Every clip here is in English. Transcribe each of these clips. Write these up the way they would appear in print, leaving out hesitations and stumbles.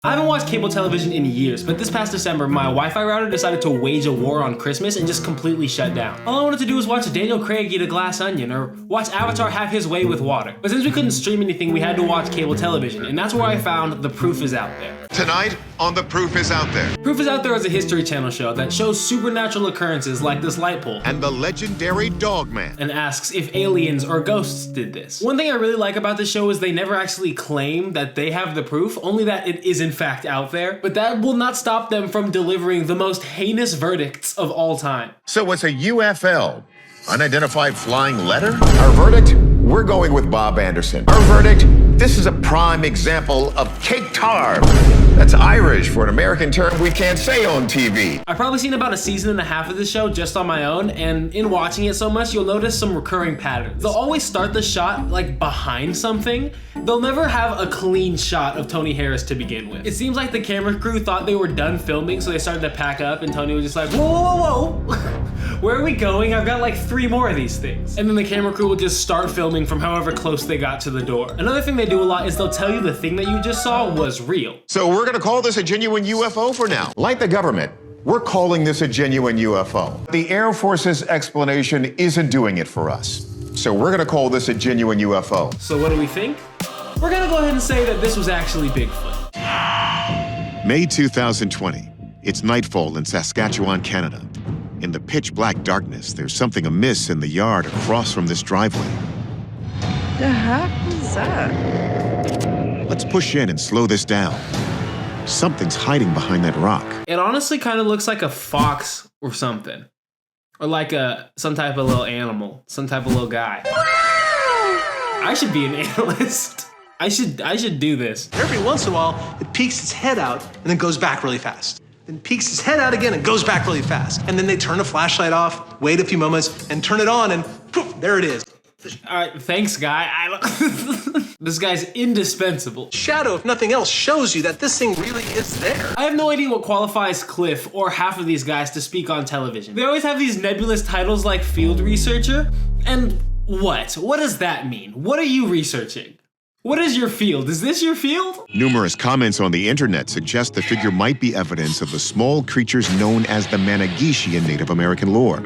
I haven't watched cable television in years, but this past December, my Wi-Fi router decided to wage a war on Christmas and just completely shut down. All I wanted to do was watch Daniel Craig eat a glass onion or watch Avatar have his way with water. But since we couldn't stream anything, we had to watch cable television, and that's where I found The Proof Is Out There. Tonight on The Proof Is Out There. Proof Is Out There is a History Channel show that shows supernatural occurrences like this light pole And the legendary Dogman. and asks if aliens or ghosts did this. One thing I really like about this show is they never actually claim that they have the proof, only that it is in fact out there. But that will not stop them from delivering the most heinous verdicts of all time. So it's a UFL, unidentified flying letter? Our verdict? We're going with Bob Anderson. Our verdict? This is a prime example of cake tarb. That's Irish for an American term we can't say on TV. I've probably seen about a season and a half of this show just on my own, and in watching it so much, you'll notice some recurring patterns. They'll always start the shot like behind something. They'll never have a clean shot of Tony Harris to begin with. It seems like the camera crew thought they were done filming, so they started to pack up, and Tony was just like, whoa, whoa, whoa, where are we going? I've got like 3 more of these things. And then the camera crew will just start filming from however close they got to the door. Another thing they do a lot is they'll tell you the thing that you just saw was real. So we're gonna call this a genuine UFO for now. Like the government, we're calling this a genuine UFO. The Air Force's explanation isn't doing it for us. So we're gonna call this a genuine UFO. So what do we think? We're gonna go ahead and say that this was actually Bigfoot. May 2020. It's nightfall in Saskatchewan, Canada. In the pitch black darkness, there's something amiss in the yard across from this driveway. The heck is that? Let's push in and slow this down. Something's hiding behind that rock. It honestly kind of looks like a fox or something. Or like some type of little animal, some type of little guy. I should be an analyst. I should do this. Every once in a while, it peeks its head out and then goes back really fast. Then peeks its head out again and goes back really fast. And then they turn the flashlight off, wait a few moments, and turn it on, and poof, there it is. All right, thanks, guy. This guy's indispensable. Shadow, if nothing else, shows you that this thing really is there. I have no idea what qualifies Cliff or half of these guys to speak on television. They always have these nebulous titles like field researcher. And what? What does that mean? What are you researching? What is your field? Is this your field? Numerous comments on the internet suggest the figure might be evidence of the small creatures known as the Managishi in Native American lore.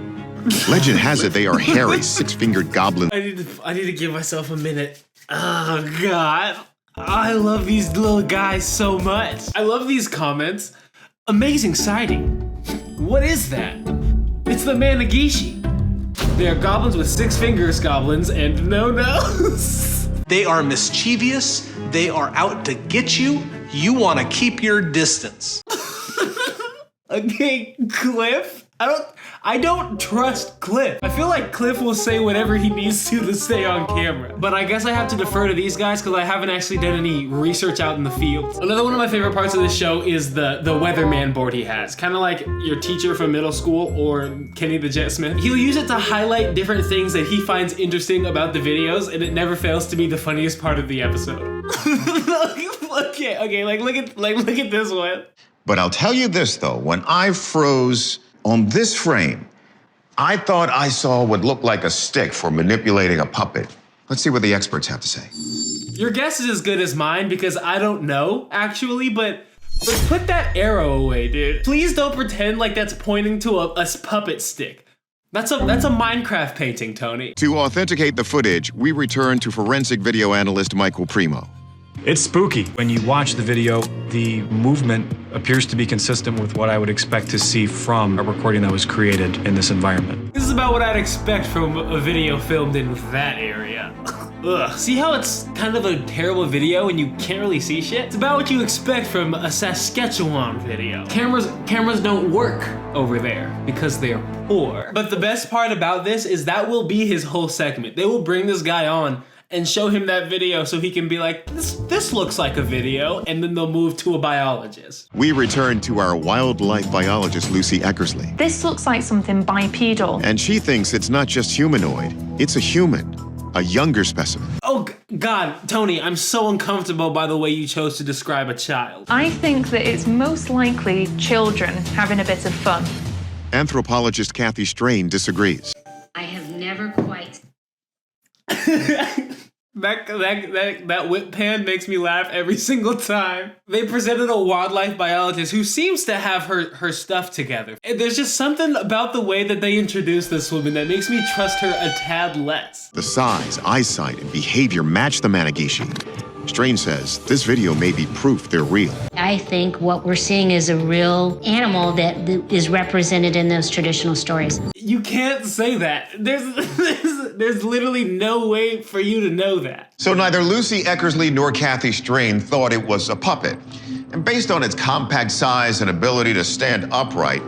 Legend has it they are hairy, 6-fingered goblins. I need to give myself a minute. Oh, God. I love these little guys so much. I love these comments. Amazing sighting. What is that? It's the Managishi. They are goblins with 6 fingers, goblins, and no nose. They are mischievous. They are out to get you. You want to keep your distance. Okay, Cliff. I don't trust Cliff. I feel like Cliff will say whatever he needs to stay on camera. But I guess I have to defer to these guys because I haven't actually done any research out in the field. Another one of my favorite parts of this show is the weatherman board he has. Kind of like your teacher from middle school or Kenny the Jet Smith. He'll use it to highlight different things that he finds interesting about the videos, and it never fails to be the funniest part of the episode. okay, like look at this one. But I'll tell you this, though. When I froze on this frame, I thought I saw what looked like a stick for manipulating a puppet. Let's see what the experts have to say. Your guess is as good as mine because I don't know, actually, but put that arrow away, dude. Please don't pretend like that's pointing to a puppet stick. That's a Minecraft painting, Tony. To authenticate the footage, we return to forensic video analyst Michael Primo. It's spooky. When you watch the video, the movement appears to be consistent with what I would expect to see from a recording that was created in this environment. This is about what I'd expect from a video filmed in that area. Ugh. See how it's kind of a terrible video and you can't really see shit? It's about what you expect from a Saskatchewan video. Cameras don't work over there because they're poor. But the best part about this is that will be his whole segment. They will bring this guy on and show him that video so he can be like, this looks like a video, and then they'll move to a biologist. We return to our wildlife biologist, Lucy Eckersley. This looks like something bipedal. And she thinks it's not just humanoid, it's a human, a younger specimen. Oh, God, Tony, I'm so uncomfortable by the way you chose to describe a child. I think that it's most likely children having a bit of fun. Anthropologist Kathy Strain disagrees. I have never quite... That whip pan makes me laugh every single time. They presented a wildlife biologist who seems to have her stuff together. And there's just something about the way that they introduce this woman that makes me trust her a tad less. The size, eyesight, and behavior match the Managishi. Strange says this video may be proof they're real. I think what we're seeing is a real animal that is represented in those traditional stories. You can't say that. There's literally no way for you to know that. So neither Lucy Eckersley nor Kathy Strain thought it was a puppet. And based on its compact size and ability to stand upright,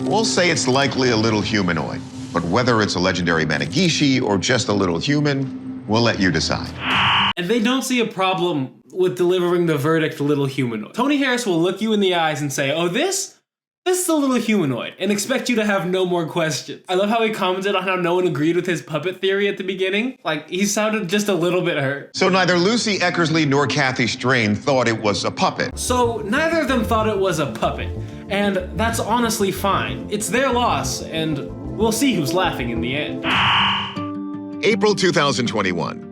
we'll say it's likely a little humanoid. But whether it's a legendary Managishi or just a little human, we'll let you decide. And they don't see a problem with delivering the verdict little humanoid. Tony Harris will look you in the eyes and say, oh, this is a little humanoid, and expect you to have no more questions. I love how he commented on how no one agreed with his puppet theory at the beginning. Like, he sounded just a little bit hurt. So neither Lucy Eckersley nor Kathy Strain thought it was a puppet. So neither of them thought it was a puppet, and that's honestly fine. It's their loss, and we'll see who's laughing in the end. April 2021.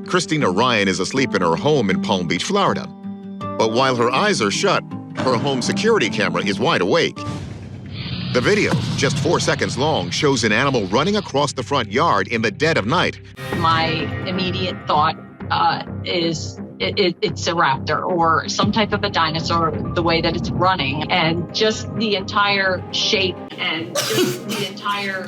Christina Ryan is asleep in her home in Palm Beach, Florida. But while her eyes are shut, her home security camera is wide awake. The video, just 4 seconds long, shows an animal running across the front yard in the dead of night. My immediate thought is it's a raptor or some type of a dinosaur, the way that it's running, and just the entire shape and just the entire...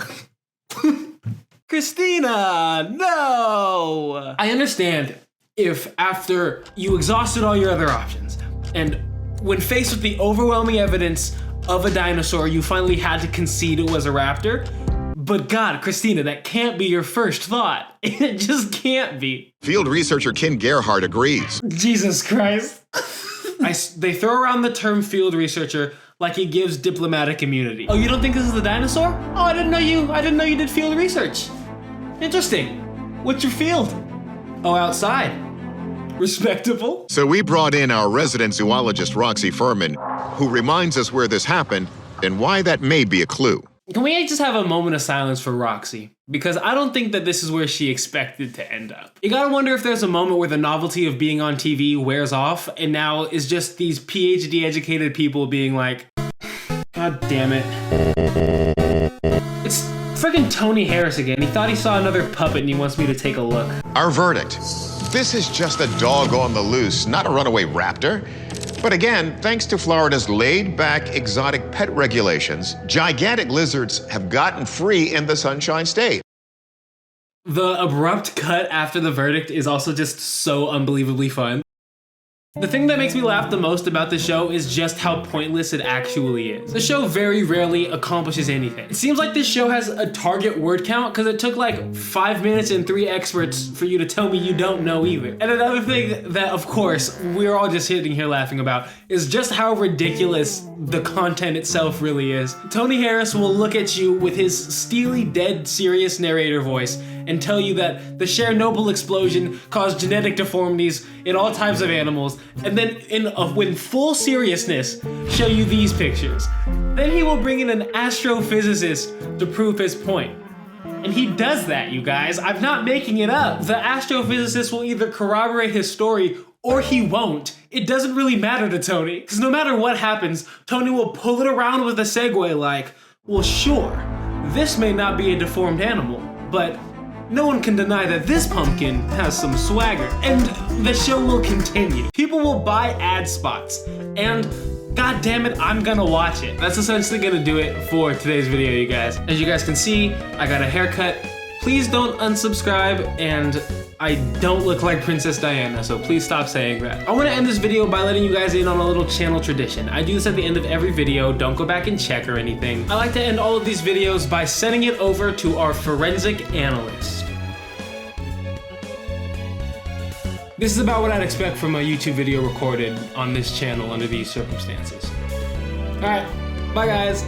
Christina, no! I understand if after you exhausted all your other options, and when faced with the overwhelming evidence of a dinosaur, you finally had to concede it was a raptor. But God, Christina, that can't be your first thought. It just can't be. Field researcher Ken Gerhardt agrees. Jesus Christ. They throw around the term field researcher like it gives diplomatic immunity. Oh, you don't think this is a dinosaur? Oh, I didn't know you did field research. Interesting. What's your field? Oh, outside. Respectable. So we brought in our resident zoologist, Roxy Furman, who reminds us where this happened and why that may be a clue. Can we just have a moment of silence for Roxy? Because I don't think that this is where she expected to end up. You gotta wonder if there's a moment where the novelty of being on TV wears off and now is just these PhD educated people being like, God damn it. It's friggin' Tony Harris again. He thought he saw another puppet and he wants me to take a look. Our verdict. This is just a dog on the loose, not a runaway raptor. But again, thanks to Florida's laid-back exotic pet regulations, gigantic lizards have gotten free in the Sunshine State. The abrupt cut after the verdict is also just so unbelievably fun. The thing that makes me laugh the most about the show is just how pointless it actually is. The show very rarely accomplishes anything. It seems like this show has a target word count because it took like 5 minutes and 3 experts for you to tell me you don't know either. And another thing that, of course, we're all just sitting here laughing about is just how ridiculous the content itself really is. Tony Harris will look at you with his steely, dead serious narrator voice and tell you that the Chernobyl explosion caused genetic deformities in all types of animals, and then in full seriousness, show you these pictures. Then he will bring in an astrophysicist to prove his point. And he does that, you guys. I'm not making it up. The astrophysicist will either corroborate his story or he won't. It doesn't really matter to Tony, because no matter what happens, Tony will pull it around with a segue like, well, sure, this may not be a deformed animal, but no one can deny that this pumpkin has some swagger. And the show will continue. People will buy ad spots, and God damn it, I'm gonna watch it. That's essentially gonna do it for today's video, you guys. As you guys can see, I got a haircut. Please don't unsubscribe, and I don't look like Princess Diana, so please stop saying that. I wanna end this video by letting you guys in on a little channel tradition. I do this at the end of every video. Don't go back and check or anything. I like to end all of these videos by sending it over to our forensic analyst. This is about what I'd expect from a YouTube video recorded on this channel under these circumstances. All right, bye guys.